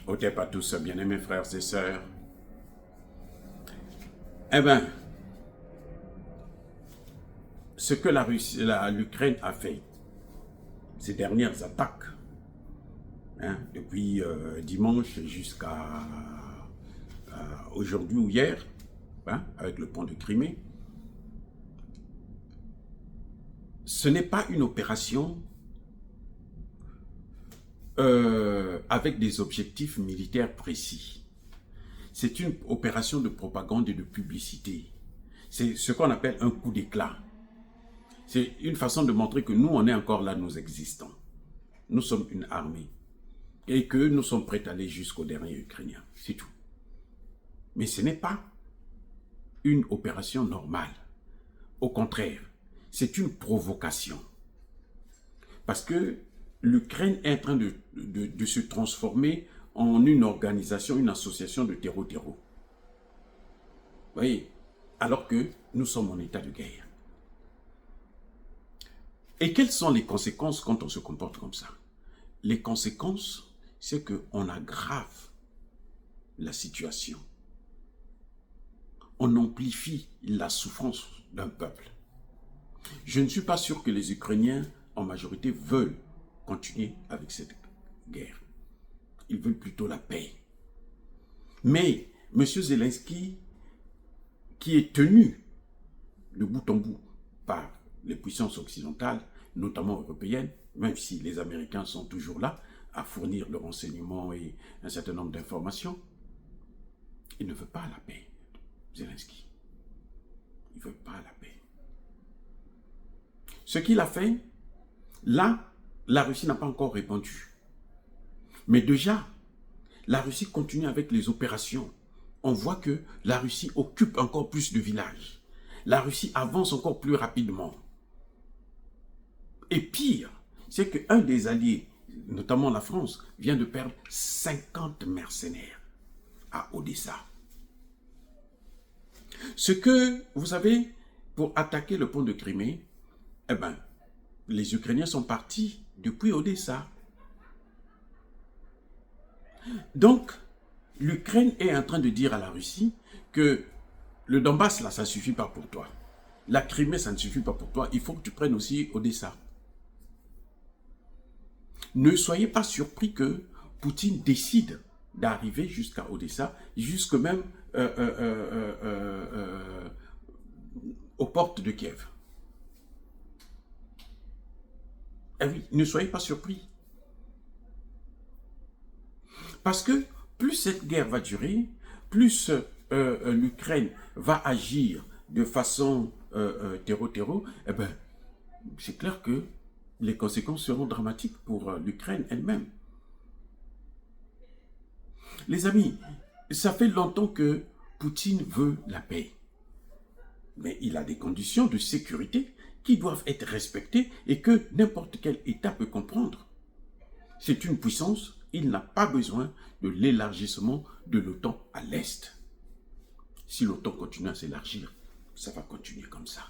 Au TEP à tous, bien-aimés frères et sœurs. Eh bien, ce que l'Ukraine a fait, ces dernières attaques, depuis dimanche jusqu'à aujourd'hui ou hier, avec le pont de Crimée, ce n'est pas une opération avec des objectifs militaires précis. C'est une opération de propagande et de publicité. C'est ce qu'on appelle un coup d'éclat. C'est une façon de montrer que nous, on est encore là, nous existons. Nous sommes une armée. Et que nous sommes prêts à aller jusqu'au dernier Ukrainien. C'est tout. Mais ce n'est pas une opération normale. Au contraire, c'est une provocation. Parce que l'Ukraine est en train de se transformer en une organisation, une association de terreau-terreau. Vous voyez? Alors que nous sommes en état de guerre. Et quelles sont les conséquences quand on se comporte comme ça? Les conséquences, c'est qu'on aggrave la situation. On amplifie la souffrance d'un peuple. Je ne suis pas sûr que les Ukrainiens, en majorité, veulent continuer avec cette guerre. Ils veulent plutôt la paix. Mais M. Zelensky, qui est tenu de bout en bout par les puissances occidentales, notamment européennes, même si les Américains sont toujours là à fournir le renseignement et un certain nombre d'informations, il ne veut pas la paix, Zelensky. Il ne veut pas la paix. Ce qu'il a fait, là, la Russie n'a pas encore répondu. Mais déjà, la Russie continue avec les opérations. On voit que la Russie occupe encore plus de villages. La Russie avance encore plus rapidement. Et pire, c'est qu'un des alliés, notamment la France, vient de perdre 50 mercenaires à Odessa. Ce que, vous savez, pour attaquer le pont de Crimée, eh bien, les Ukrainiens sont partis depuis Odessa. Donc, l'Ukraine est en train de dire à la Russie que le Donbass, là, ça ne suffit pas pour toi. La Crimée, ça ne suffit pas pour toi. Il faut que tu prennes aussi Odessa. Ne soyez pas surpris que Poutine décide d'arriver jusqu'à Odessa, jusque même aux portes de Kiev. Eh oui, ne soyez pas surpris. Parce que plus cette guerre va durer, plus l'Ukraine va agir de façon terreau-terreau, eh ben, c'est clair que les conséquences seront dramatiques pour l'Ukraine elle-même. Les amis, ça fait longtemps que Poutine veut la paix. Mais il a des conditions de sécurité qui doivent être respectées et que n'importe quel État peut comprendre. C'est une puissance, il n'a pas besoin de l'élargissement de l'OTAN à l'Est. Si l'OTAN continue à s'élargir, ça va continuer comme ça.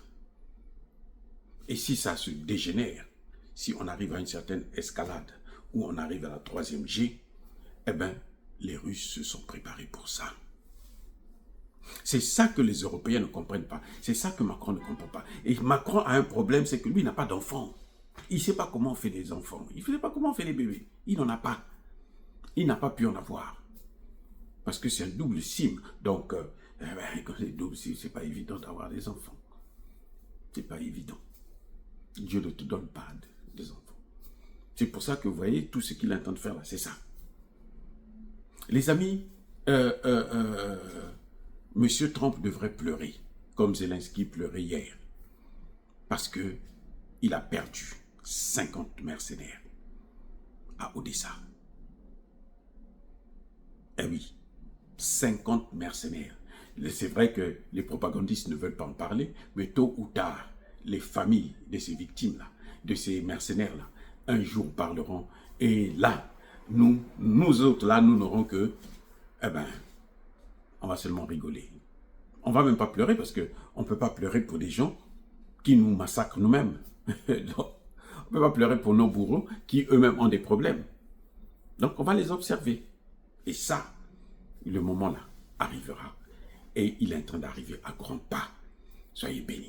Et si ça se dégénère, si on arrive à une certaine escalade, ou on arrive à la 3e G, eh bien, les Russes se sont préparés pour ça. C'est ça que les Européens ne comprennent pas. C'est ça que Macron ne comprend pas. Et Macron a un problème, c'est que lui n'a pas d'enfants. Il ne sait pas comment on fait des enfants. Il ne sait pas comment on fait les bébés. Il n'en a pas. Il n'a pas pu en avoir. Parce que c'est un double sim. Donc, quand c'est double sim, c'est pas évident d'avoir des enfants. C'est pas évident. Dieu ne te donne pas des enfants. C'est pour ça que vous voyez, tout ce qu'il est en train de faire là, c'est ça. Les amis, M. Trump devrait pleurer, comme Zelensky pleurait hier. Parce qu'il a perdu 50 mercenaires à Odessa. Eh oui, 50 mercenaires. C'est vrai que les propagandistes ne veulent pas en parler, mais tôt ou tard, les familles de ces victimes-là, de ces mercenaires-là, un jour parleront. Et là, nous autres, là, nous n'aurons que, eh ben, on va seulement rigoler. On ne va même pas pleurer parce qu'on ne peut pas pleurer pour des gens qui nous massacrent nous-mêmes. On ne peut pas pleurer pour nos bourreaux qui eux-mêmes ont des problèmes. Donc, on va les observer. Et ça, le moment là arrivera. Et il est en train d'arriver à grands pas. Soyez bénis.